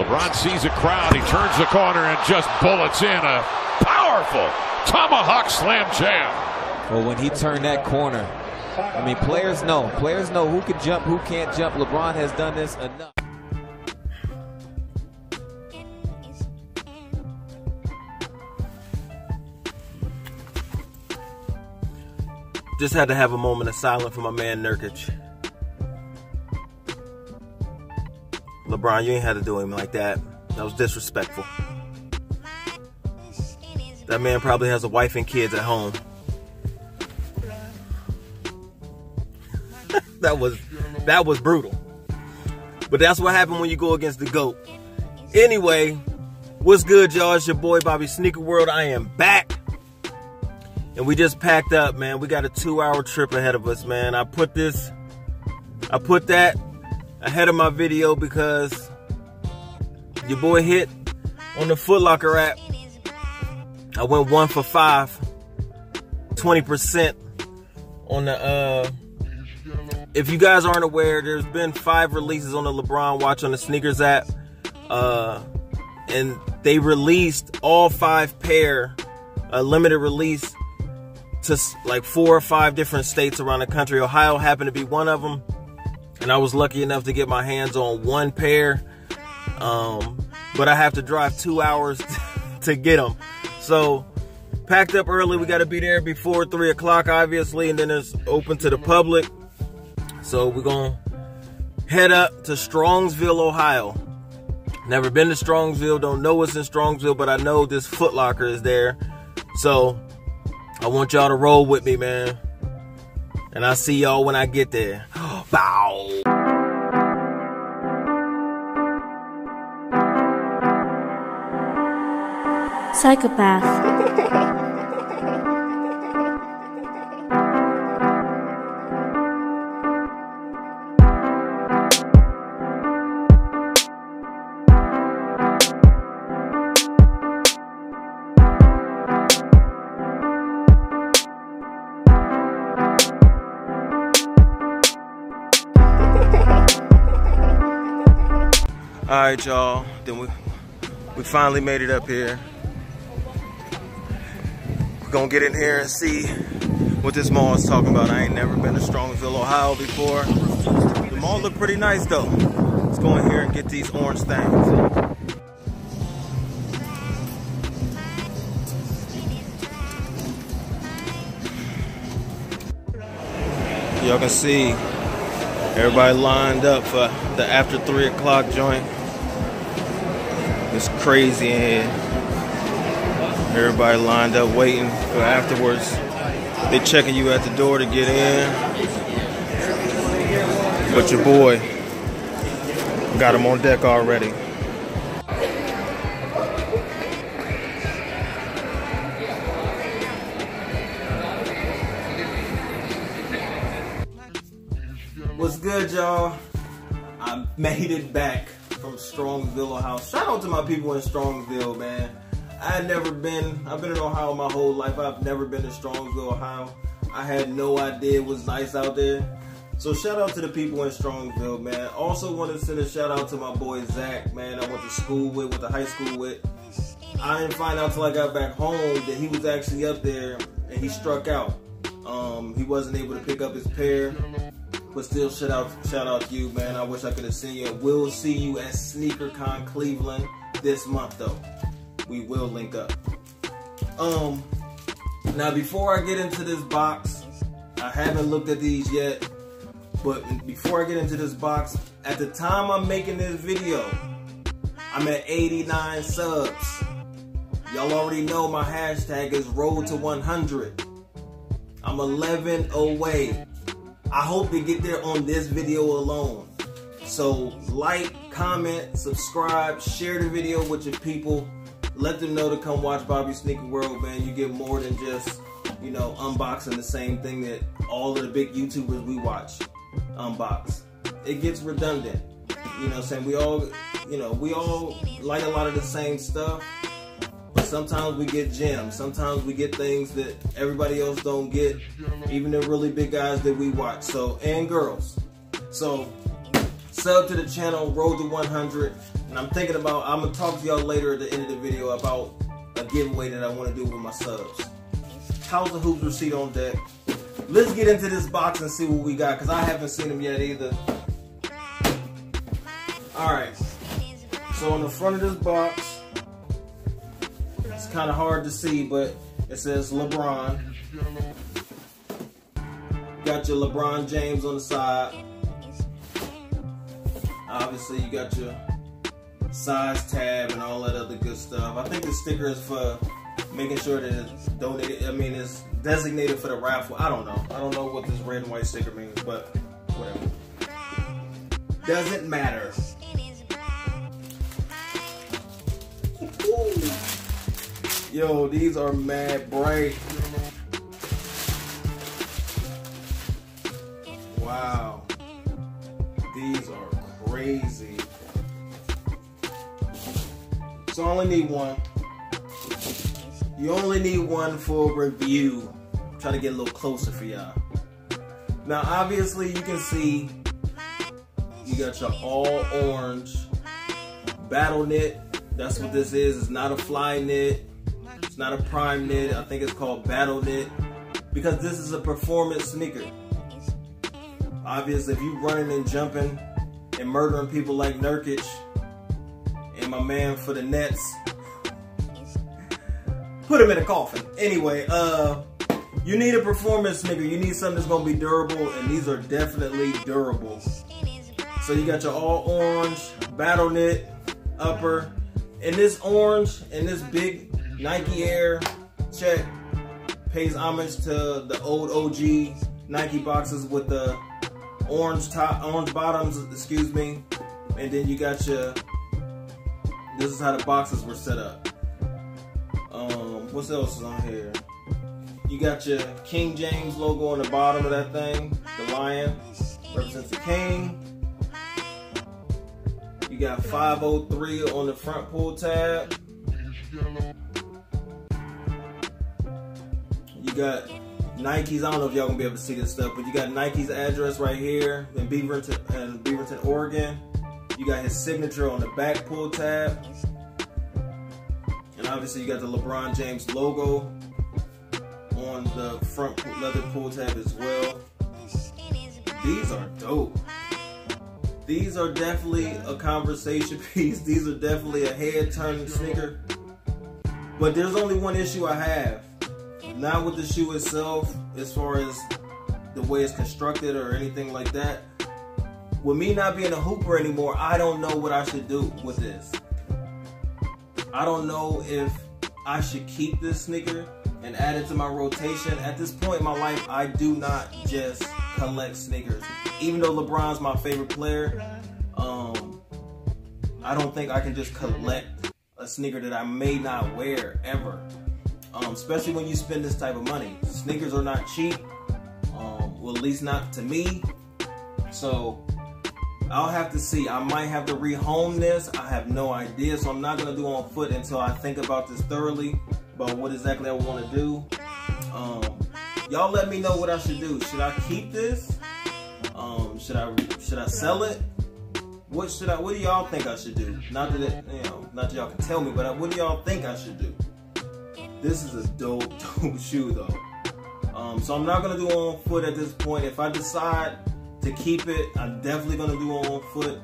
LeBron sees a crowd. He turns the corner and just bullets in a powerful tomahawk slam jam. Well, when he turned that corner, I mean, players know who can jump, who can't jump. LeBron has done this enough. Just had to have a moment of silence for my man Nurkic. LeBron, you ain't had to do him like that. That was disrespectful. That man probably has a wife and kids at home. That was brutal. But that's what happened when you go against the GOAT. Anyway, what's good, y'all? It's your boy Bobby Sneaker World. I am back. And we just packed up, man. We got a 2-hour trip ahead of us, man. I put that ahead of my video because your boy hit on the Foot Locker app. I went 1 for 5, 20% on the, if you guys aren't aware, there's been 5 releases on the LeBron Watch on the Sneakers app. And they released all 5 pair, limited release, to like 4 or 5 different states around the country. Ohio happened to be one of them, and I was lucky enough to get my hands on 1 pair, but I have to drive 2 hours to get them. So packed up early. We got to be there before 3 o'clock, obviously, and then it's open to the public. So we're gonna head up to Strongsville, Ohio. Never been to Strongsville, don't know what's in Strongsville, but I know this Foot Locker is there. So I want y'all to roll with me, man. And I'll see y'all when I get there. Bow. Psychopath. All right, y'all. Then we finally made it up here. We're gonna get in here and see what this mall is talking about. I ain't never been to Strongsville, Ohio before. The mall look pretty nice though. Let's go in here and get these orange things. Y'all can see everybody lined up for the after 3 o'clock joint. It's crazy in here. Everybody lined up waiting for afterwards. They checking you at the door to get in. But your boy got him on deck already. What's good, y'all? I made it back from Strongsville, Ohio. Shout out to my people in Strongsville, man. I've been in Ohio my whole life. I've never been to Strongsville, Ohio. I had no idea it was nice out there. So shout out to the people in Strongsville, man. Also want to send a shout out to my boy Zach, man. I went to school with, went to high school with. I didn't find out till I got back home that he was actually up there and he struck out. He wasn't able to pick up his pair. But still, shout out to you, man. I wish I could have seen you. We'll see you at SneakerCon Cleveland this month, though. We will link up. Now, before I get into this box, I haven't looked at these yet. But before I get into this box, at the time I'm making this video, I'm at 89 subs. Y'all already know my hashtag is Road to 100. I'm 11 away. I hope to get there on this video alone. So like, comment, subscribe, share the video with your people. Let them know to come watch Bobby Sneaker World, man. You get more than just, you know, unboxing the same thing that all of the big YouTubers we watch unbox. It gets redundant. You know what I'm saying? We all like a lot of the same stuff. But sometimes we get gems. Sometimes we get things that everybody else don't get. Even the really big guys that we watch. So, and girls. So sub to the channel, road to 100. And I'm thinking about, I'm gonna talk to y'all later at the end of the video about a giveaway that I want to do with my subs. House of Hoops receipt on deck. Let's get into this box and see what we got, because I haven't seen them yet either. Alright, so on the front of this box, it's kind of hard to see, but it says LeBron. Got your LeBron James on the side. Obviously, you got your size tab and all that other good stuff. I think the sticker is for making sure that it's donated. I mean, it's designated for the raffle. I don't know. I don't know what this red and white sticker means, but whatever. Doesn't matter. Ooh. Yo, these are mad bright. Wow. These are crazy. So I only need one. You only need one for review. I'm trying to get a little closer for y'all. Now obviously you can see you got your all orange battle knit. That's what this is. It's not a fly knit. It's not a prime knit. I think it's called battle knit because this is a performance sneaker. Obviously if you running and jumping and murdering people like Nurkic and my man for the Nets, put him in a coffin. Anyway, you need a performance sneaker. You need something that's gonna be durable, and these are definitely durable. So you got your all orange battle knit upper, and this orange and this big Nike Air check pays homage to the old OG Nike boxes with the orange top, orange bottoms, excuse me. And then you got your, this is how the boxes were set up. What else is on here? You got your King James logo on the bottom of that thing. The lion represents the king. You got 503 on the front pull tab. You got Nike's, I don't know if y'all gonna be able to see this stuff, but you got Nike's address right here in Beaverton, Oregon. You got his signature on the back pull tab. And obviously you got the LeBron James logo on the front leather pull tab as well. These are dope. These are definitely a conversation piece. These are definitely a head-turning sneaker. But there's only one issue I have. Not with the shoe itself, as far as the way it's constructed or anything like that. With me not being a hooper anymore, I don't know what I should do with this. I don't know if I should keep this sneaker and add it to my rotation. At this point in my life, I do not just collect sneakers. Even though LeBron's my favorite player, I don't think I can just collect a sneaker that I may not wear ever. Especially when you spend this type of money. Sneakers are not cheap, well, at least not to me. So I'll have to see. I might have to rehome this. I have no idea, so I'm not gonna do on foot until I think about this thoroughly, about what exactly I want to do. Y'all let me know what I should do. Should I keep this? Should I sell it? What do y'all think I should do? Not that not that y'all can tell me, but what do y'all think I should do? This is a dope shoe though. So I'm not gonna do it on foot at this point. If I decide to keep it, I'm definitely gonna do it on foot.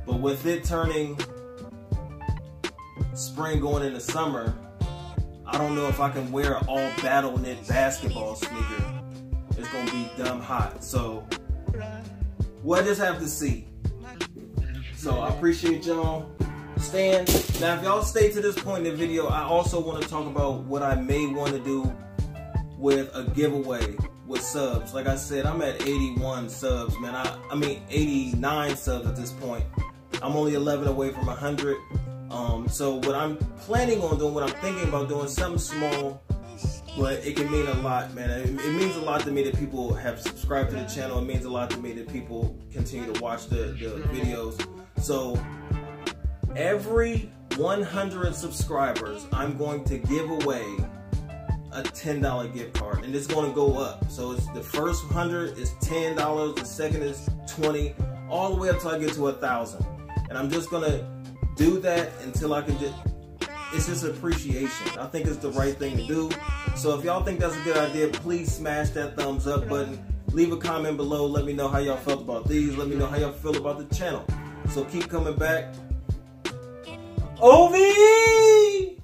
But with it turning spring going into summer, I don't know if I can wear an all battle knit basketball sneaker. It's gonna be dumb hot. So we'll just have to see. So I appreciate y'all staying. Now if y'all stay to this point in the video, I also want to talk about what I may want to do with a giveaway with subs. Like I said, I'm at 81 subs, man. I mean 89 subs at this point. I'm only 11 away from 100. So what I'm planning on doing, what I'm thinking about doing, something small, but it can mean a lot, man. It means a lot to me that people have subscribed to the channel. It means a lot to me that people continue to watch the videos. So every 100 subscribers, I'm going to give away a $10 gift card, and it's going to go up. So it's the first 100 is $10, the second is $20, all the way up until I get to 1,000. And I'm just gonna do that until I can just, it's just appreciation. I think it's the right thing to do. So if y'all think that's a good idea, please smash that thumbs up button. Leave a comment below. Let me know how y'all felt about these. Let me know how y'all feel about the channel. So keep coming back. OVE!